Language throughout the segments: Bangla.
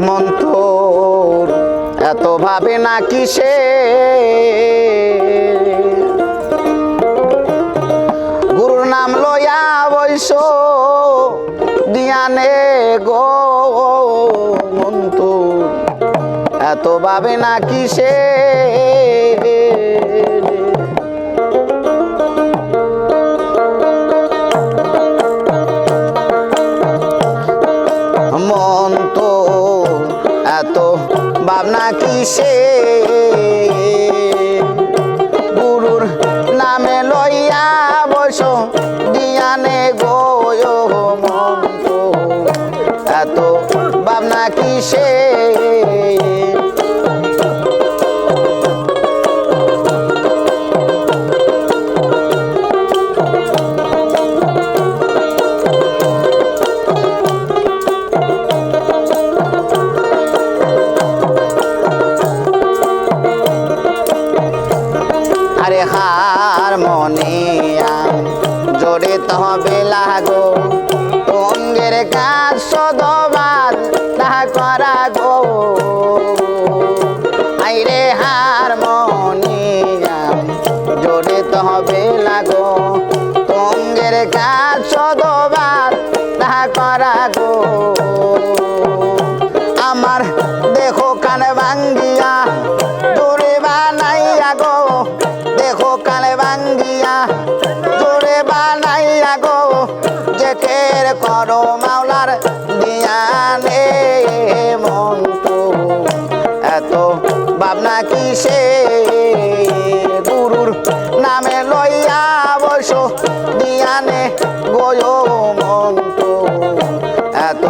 মন তো এত ভাবে না কিসে গুরুর নাম লইয়া বৈশ দিয়ানে গো মন তো এত ভাবে না কিসে মন তো এত ভাবনা কিসে গুরুর নামে লইয়া বস দিয়ানে গো মন তো এত ভাবনা কিসে আরে হারমোনিয়াম জোরে তবে লাগো অঙ্গের কাজ সদবার তাহা করা গো আইরে হারমোনিয়াম জোরে তবে লাগো অঙ্গের কাজ সদবার তাহা করা গো আমার দেখো কান ভাঙ্গিয়া জোরে বানাইয়া গো দেখো কানে ভাঙ্গিয়া জোরে বানাইয়া গো জেকের করো মাওলার দিয়ানে মন তো এত ভাবনা কিসে গুরুর নামে লইয়া বসো দিয়ানে গো মন তো এত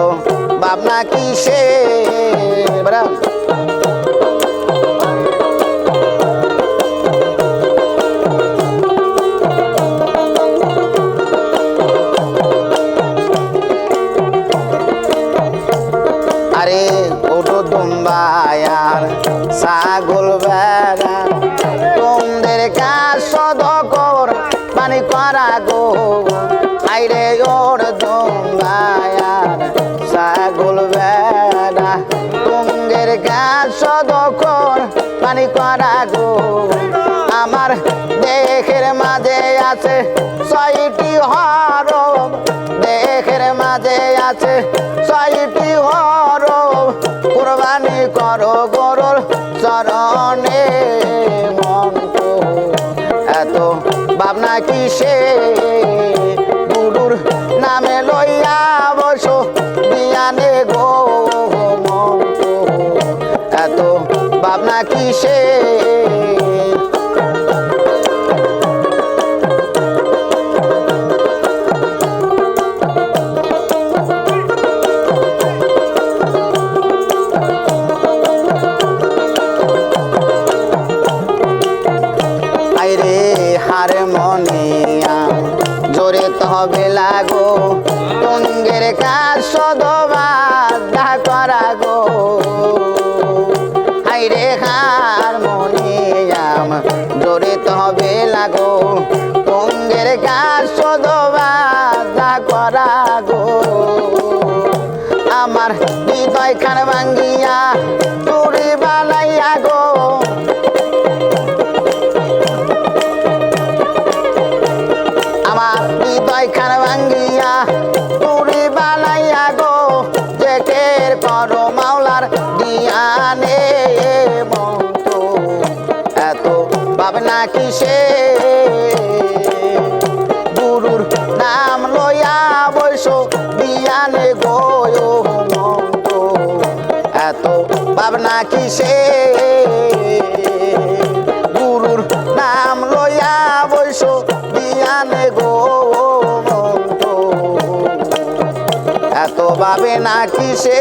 ভাবনা কিসে আরে ওটো দুম্বায়ার ছাগল বেড়া তোমাদের কাজ সদকর পানি করা গো আইরে ওর দুম্বায়ার ছাগল বেড়া তোমাদের কাজ সদকর পানি করা গো আমার দেহের মাঝে আছে 6টি হরফ দেহের মাঝে আছে 6টি হরফ কুরবানি করো গরুর চরণে মন তো এত ভাবনা কিসে গুরুর নামে লইয়া বসো দিয়ানে গো মন তো এত ভাবনা কিসে আইরে হারমোনিয়াম জোরে তবে লাগো অঙ্গের কাজ সদবাধা করা গো আইরে হারমোনিয়াম জোরে তবে লাগো অঙ্গের কাজ সদবাধা করা গো আমার হৃদয় খান ভাঙ্গিয়া চুরি বানাইয়া গো আমার হৃদয় খান ভাঙ্গিয়া চুরি বানাইয়া গো জেকের করো মাওলার দিয়ানে মন তো এত ভাবনা কিসে গুরুর নাম লইয়া বৈশো দিয়ানে গো মন তো এত ভাবনা কিসে গুরুর নাম লইয়া বৈশো দিয়ানে গো মন তো এত ভাবে না কিসে।